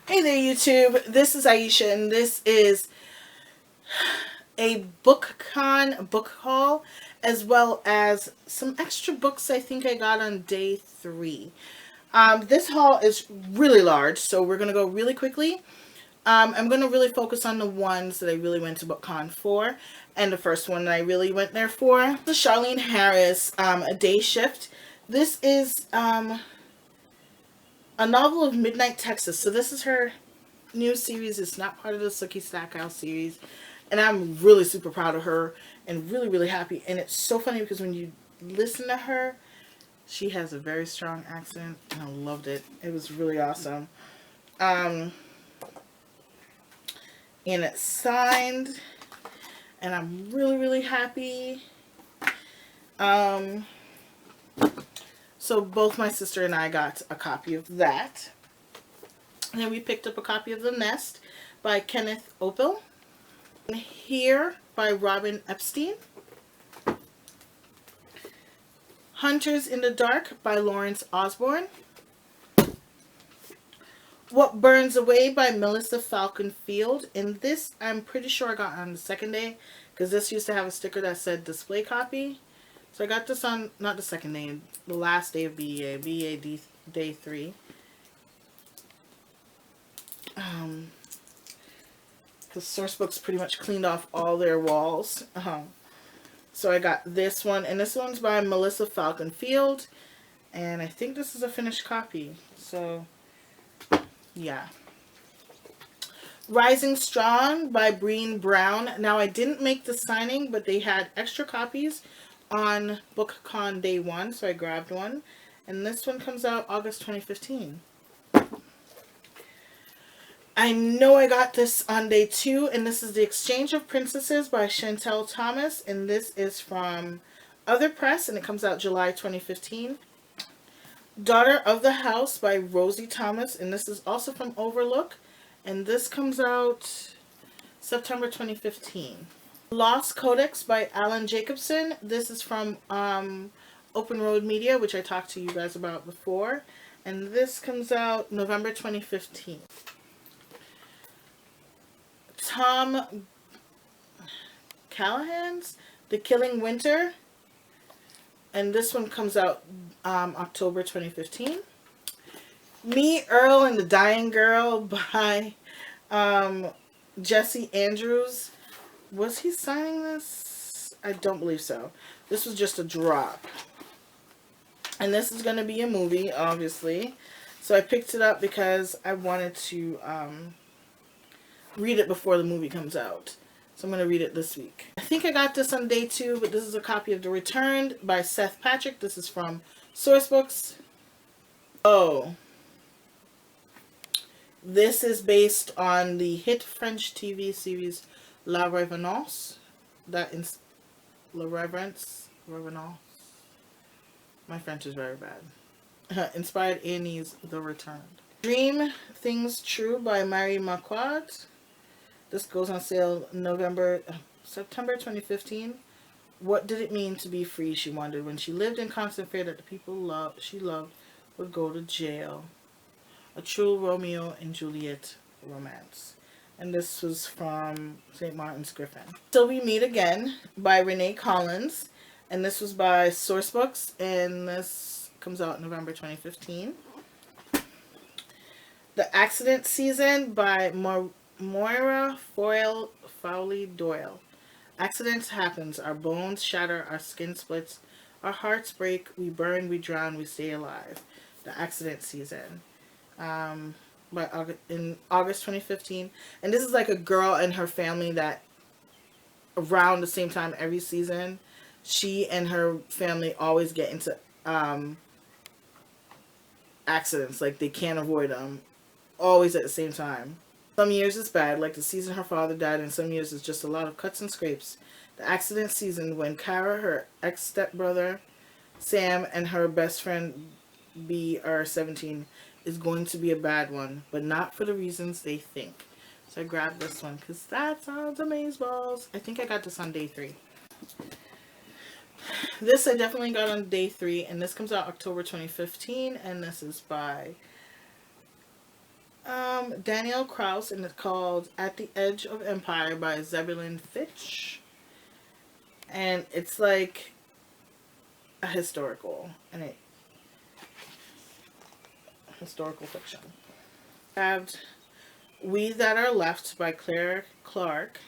Hey there YouTube, this is Aisha and this is a BookCon book haul as well as some extra books I think I got on day 3. This haul is really large, so we're going to go really quickly. I'm going to really focus on the ones that I really went to BookCon for, and the first one that I really went there for. The Charlene Harris, A Day Shift. This is a novel of Midnight Texas, so this is her new series. It's not part of the Sookie Stackhouse series, and I'm really super proud of her and really really happy. And it's so funny because when you listen to her, she has a very strong accent and I loved it. It was really awesome. um and it's signed and I'm really really happy. um so both my sister and I got a copy of that, and then we picked up a copy of The Nest by Kenneth Opel. Here by Robin Epstein. Hunters in the Dark by Lawrence Osborne. What Burns Away by Melissa Falcon Field. And this I'm pretty sure I got on the second day because this used to have a sticker that said display copy. So I got this on, not the second day, the last day of BEA day 3. Because Sourcebooks pretty much cleaned off all their walls. So I got this one, and this one's by Melissa Falcon Field, and I think this is a finished copy. So, yeah. Rising Strong by Breen Brown. Now, I didn't make the signing, but they had extra copies on BookCon Day 1, so I grabbed one. And this one comes out August 2015. I know I got this on day 2, and this is The Exchange of Princesses by Chantel Thomas, and this is from Other Press, and it comes out July 2015. Daughter of the House by Rosie Thomas, and this is also from Overlook, and this comes out September 2015. Lost Codex by Alan Jacobson. This is from Open Road Media, which I talked to you guys about before, and this comes out November 2015. Tom Callahan's The Killing Winter, and this one comes out October 2015. Me, Earl, and the Dying Girl by Jesse Andrews. Was he signing this? I don't believe so. This was just a drop. And this is going to be a movie, obviously. So I picked it up because I wanted to read it before the movie comes out. So I'm going to read it this week. I think I got this on day 2, but this is a copy of The Returned by Seth Patrick. This is from Sourcebooks. Oh. This is based on the hit French TV series La Revenance. That is La Reverence. Revenance. My French is very bad. Inspired Annie's The Returned. Dream Things True by Marie Marquardt. This goes on sale September 2015. What did it mean to be free, she wondered, when she lived in constant fear that the people she loved would go to jail. A true Romeo and Juliet romance. And this was from St. Martin's Griffin. Till We Meet Again by Renee Collins. And this was by Sourcebooks, and this comes out November 2015. The Accident Season by Moira Fowley Doyle. Accidents happen. Our bones shatter. Our skin splits. Our hearts break. We burn. We drown. We stay alive. The Accident Season. In August 2015. And this is like a girl and her family that around the same time every season, she and her family always get into accidents. Like they can't avoid them. Always at the same time. Some years it's bad, like the season her father died, and some years it's just a lot of cuts and scrapes. The Accident Season, when Kara, her ex-stepbrother, Sam, and her best friend B are 17, is going to be a bad one, but not for the reasons they think. So I grabbed this one because that sounds amazeballs. I think I got this on day 3. This I definitely got on day 3, and this comes out October 2015, and this is by Danielle Krauss, and it's called At the Edge of Empire by Zebulon Fitch. And it's like a historical fiction. Grabbed We That Are Left by Claire Clark.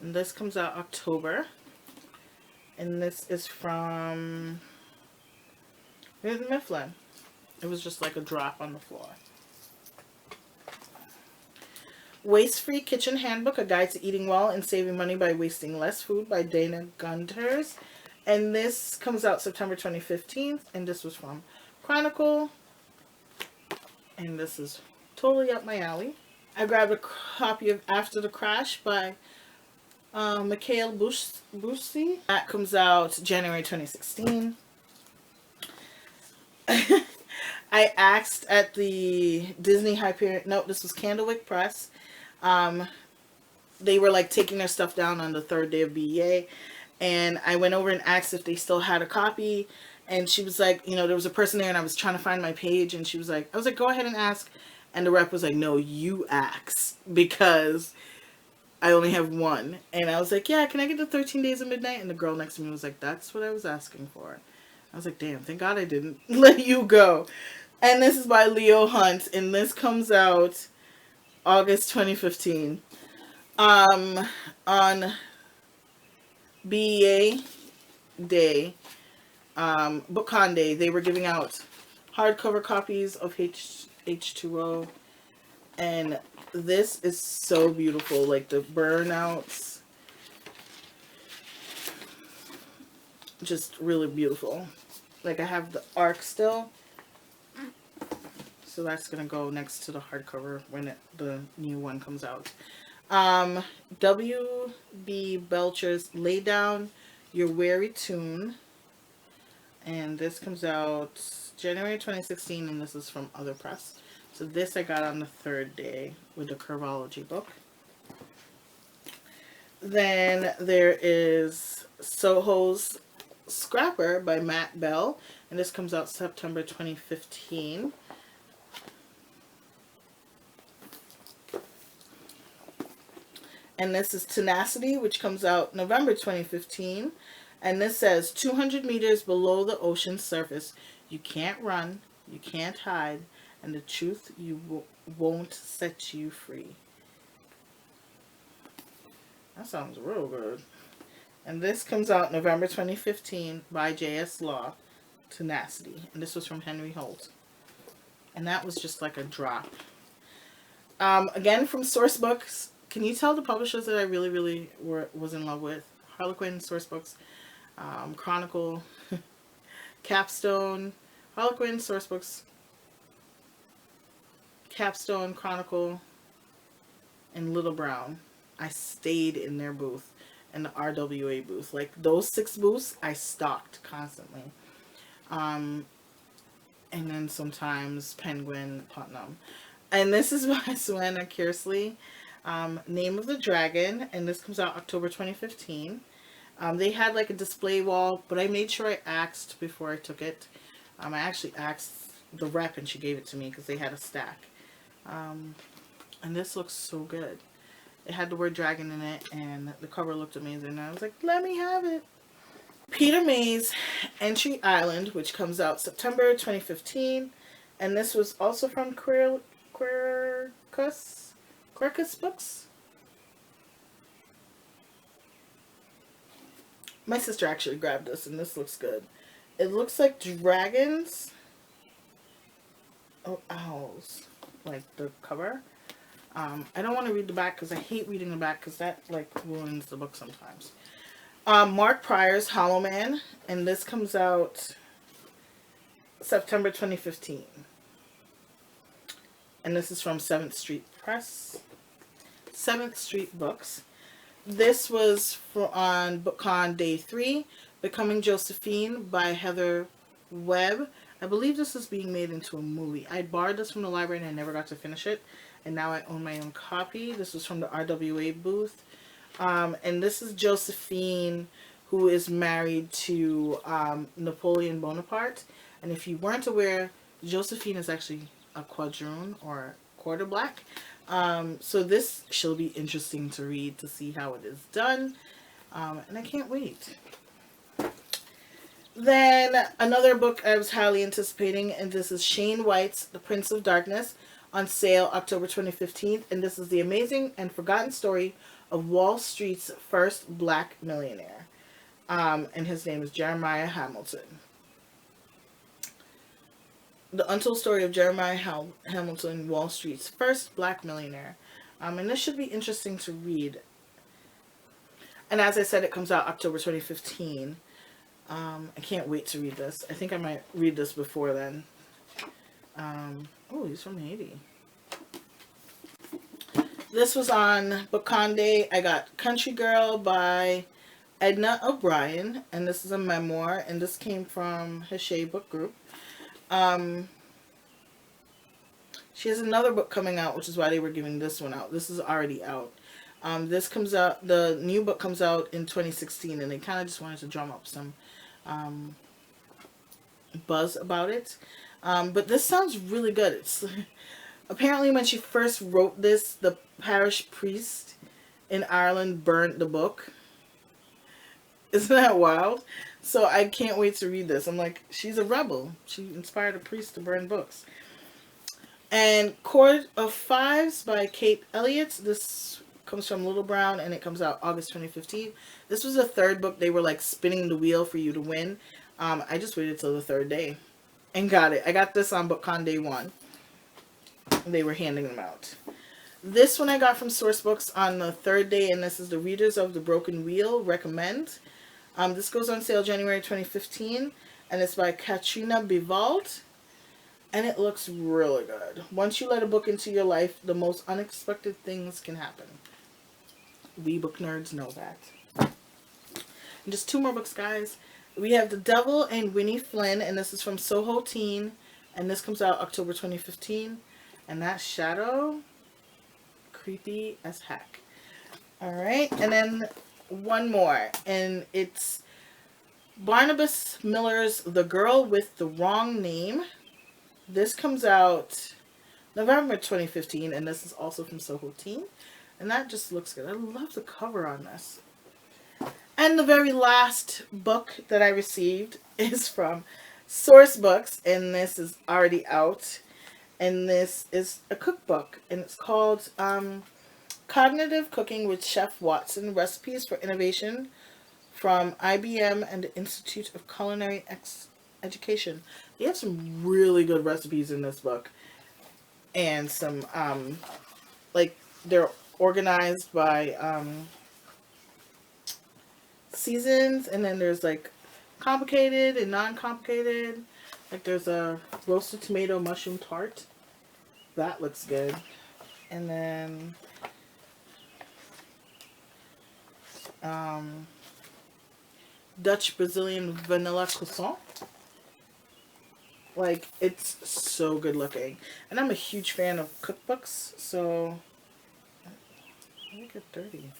And this comes out October. And this is from Mifflin. It was just like a drop on the floor. Waste Free Kitchen Handbook, A Guide to Eating Well and Saving Money by Wasting Less Food by Dana Gunters. And this comes out September 2015. And this was from Chronicle. And this is totally up my alley. I grabbed a copy of After the Crash by Mikhail Busi. That comes out January 2016. I asked at the Disney Hyperion. No, this was Candlewick Press. They were like taking their stuff down on the third day of BEA. And I went over and asked if they still had a copy. And she was like, you know, there was a person there and I was trying to find my page. And she was like, I was like, go ahead and ask. And the rep was like, no, you ask because I only have one. And I was like, yeah, can I get the 13 Days of Midnight? And the girl next to me was like, that's what I was asking for. I was like, damn, thank God I didn't let you go. And this is by Leo Hunt. And this comes out August 2015. On BEA Day, BookCon Day, they were giving out hardcover copies of H2O, and this is so beautiful. Like the burnouts, just really beautiful. Like I have the arc still, so that's gonna go next to the hardcover when the new one comes out. W.B. Belcher's Lay Down Your Weary Tune. And this comes out January 2016, and this is from Other Press. So this I got on the third day with the Curvology book. Then there is Soho's Scrapper by Matt Bell, and this comes out September 2015. And this is Tenacity, which comes out November 2015. And this says, 200 meters below the ocean's surface, you can't run, you can't hide, and the truth won't set you free. That sounds real good. And this comes out November 2015 by J.S. Law, Tenacity. And this was from Henry Holt. And that was just like a drop. Again, from Sourcebooks. Can you tell the publishers that I really was in love with? Harlequin, Sourcebooks, Chronicle, Capstone, Harlequin, Sourcebooks, Capstone, Chronicle, and Little Brown. I stayed in their booth, in the RWA booth. Like those 6 booths, I stocked constantly. And then sometimes Penguin, Putnam. And this is by Suanna Kearsley. Name of the Dragon, and this comes out October 2015. They had like a display wall, but I made sure I asked before I took it. I actually asked the rep and she gave it to me because they had a stack. And this looks so good. It had the word dragon in it and the cover looked amazing. And I was like, let me have it. Peter May's Entry Island, which comes out September 2015. And this was also from Quercus Books. My sister actually grabbed this, and this looks good. It looks like dragons. Oh, owls. Like the cover. I don't want to read the back because I hate reading the back because that like ruins the book sometimes. Mark Pryor's Hollow Man, and this comes out September 2015. And this is from 7th Street Press. 7th Street Books. This was on BookCon Day 3, Becoming Josephine by Heather Webb. I believe this is being made into a movie. I borrowed this from the library and I never got to finish it. And now I own my own copy. This was from the RWA booth. And this is Josephine, who is married to Napoleon Bonaparte. And if you weren't aware, Josephine is actually a quadroon or quarter black. So this shall be interesting to read to see how it is done. And I can't wait. Then another book I was highly anticipating, and this is Shane White's The Prince of Darkness, on sale October 2015. And this is the amazing and forgotten story of Wall Street's first black millionaire. And his name is Jeremiah Hamilton. The untold story of Jeremiah Hamilton, Wall Street's first black millionaire. And this should be interesting to read. And as I said, it comes out October 2015. I can't wait to read this. I think I might read this before then. Oh, he's from Haiti. This was on BookCon Day. I got Country Girl by Edna O'Brien. And this is a memoir. And this came from Hachette Book Group. She has another book coming out, which is why they were giving this one out. This is already out. This comes out, the new book comes out in 2016, and they kind of just wanted to drum up some buzz about it. But this sounds really good. It's apparently when she first wrote this, the parish priest in Ireland burned the book. Isn't that wild? So I can't wait to read this. I'm like, she's a rebel. She inspired a priest to burn books. And Chord of Fives by Kate Elliott. This comes from Little Brown, and it comes out August 2015. This was the third book. They were like spinning the wheel for you to win. I just waited till the third day and got it. I got this on BookCon Day 1. They were handing them out. This one I got from Sourcebooks on the third day, and this is The Readers of the Broken Wheel Recommend. This goes on sale January 2015, and it's by Katrina Bivald, and it looks really good. Once you let a book into your life, the most unexpected things can happen. We book nerds know that. And just two more books, guys. We have The Devil and Winnie Flynn, and this is from Soho Teen, and this comes out October 2015, and that shadow, creepy as heck. Alright, and then one more, and it's Barnabas Miller's The Girl with the Wrong Name. This comes out November 2015, and this is also from Soho Teen, and that just looks good. I love the cover on this. And the very last book that I received is from Sourcebooks, and this is already out, and this is a cookbook, and it's called Cognitive Cooking with Chef Watson, Recipes for Innovation from IBM and the Institute of Culinary Education. They have some really good recipes in this book, and some like they're organized by seasons, and then there's like complicated and non-complicated. Like there's a roasted tomato mushroom tart. That looks good. And then Dutch Brazilian vanilla croissant. Like, it's so good looking. And I'm a huge fan of cookbooks, so let me get dirty.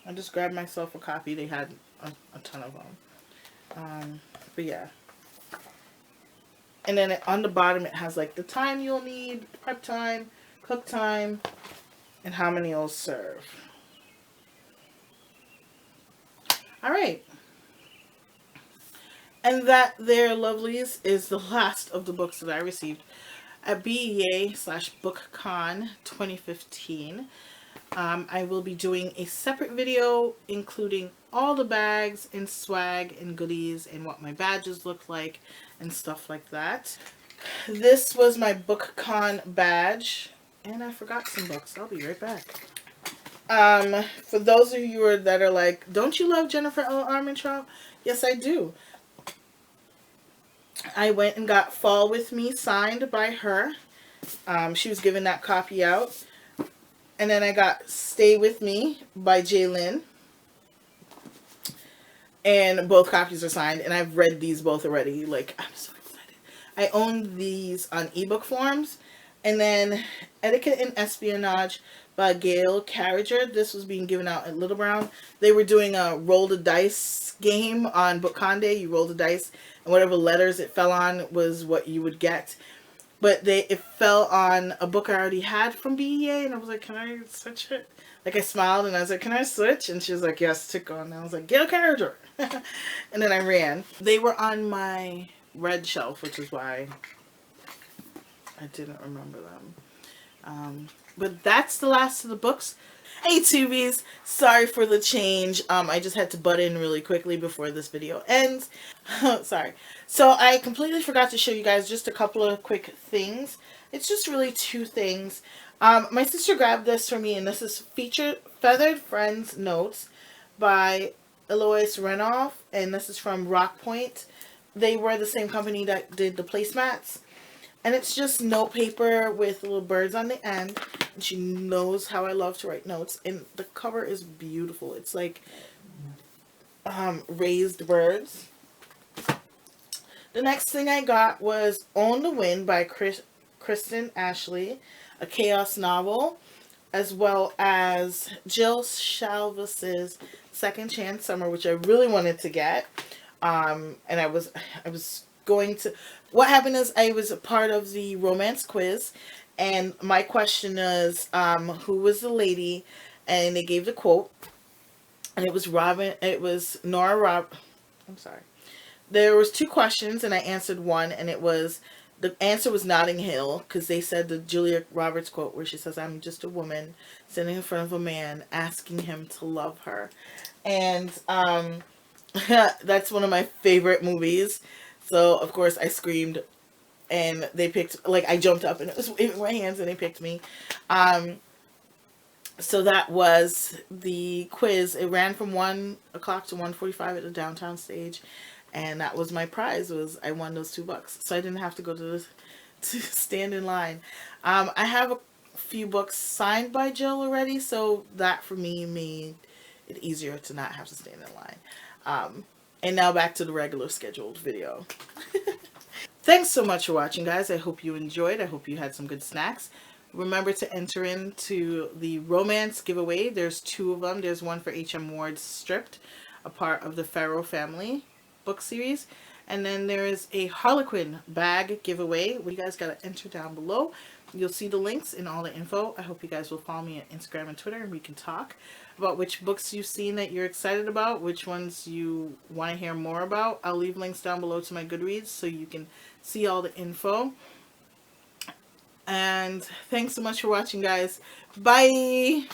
I just grabbed myself a copy. They had a ton of them. But yeah. And then on the bottom it has like the time you'll need, prep time, cook time, and how many you'll serve. Alright. And that there, lovelies, is the last of the books that I received at BEA/BookCon 2015. I will be doing a separate video including all the bags and swag and goodies and what my badges look like and stuff like that. This was my BookCon badge, and I forgot some books. I'll be right back. For those of you that are like, don't you love Jennifer L. Armentrout? Yes, I do. I went and got Fall With Me signed by her. She was giving that copy out. And then I got Stay With Me by Jaylyn. And both copies are signed. And I've read these both already. Like, I'm so excited. I own these on ebook forms. And then Etiquette and Espionage by Gail Carriger. This was being given out at Little Brown. They were doing a roll the dice game on BookCon Day. You roll the dice, and whatever letters it fell on was what you would get. but it fell on a book I already had from BEA, and I was like, can I switch it? Like, I smiled and I was like, can I switch? And she was like, yes, tick on. And I was like, get a character. And then I ran. They were on my red shelf, which is why I didn't remember them. But that's the last of the books. Hey Tubies, sorry for the change. I just had to butt in really quickly before this video ends. Sorry. So I completely forgot to show you guys just a couple of quick things. It's just really two things. My sister grabbed this for me, and this is Feathered Friends Notes by Eloise Renoff, and this is from Rock Point. They were the same company that did the placemats. And it's just note paper with little birds on the end. And she knows how I love to write notes. And the cover is beautiful. It's like raised birds. The next thing I got was On the Wind by Kristen Ashley, a chaos novel, as well as Jill Shalvis's Second Chance Summer, which I really wanted to get. And I was going to... What happened is I was a part of the romance quiz, and my question is, who was the lady? And they gave the quote, and it was Nora I'm sorry. There was two questions, and I answered one, and the answer was Notting Hill, because they said the Julia Roberts quote where she says, I'm just a woman sitting in front of a man asking him to love her. And that's one of my favorite movies. So, of course, I screamed, and they picked, like, I jumped up and it was waving my hands, and they picked me. So that was the quiz. It ran from 1 o'clock to 1:45 at the downtown stage, and that was my prize. I won those $2, so I didn't have to go to stand in line. I have a few books signed by Jill already, so that for me made it easier to not have to stand in line. And now back to the regular scheduled video. Thanks so much for watching, guys. I hope you enjoyed. I hope you had some good snacks. Remember to enter into the romance giveaway. There's 2 of them. There's one for H.M. Ward's Stripped, a part of the Pharaoh family book series. And then there is a Harlequin bag giveaway. You guys got to enter down below. You'll see the links and all the info. I hope you guys will follow me on Instagram and Twitter, and we can talk about which books you've seen that you're excited about, which ones you want to hear more about. I'll leave links down below to my Goodreads so you can see all the info. And thanks so much for watching, guys. Bye!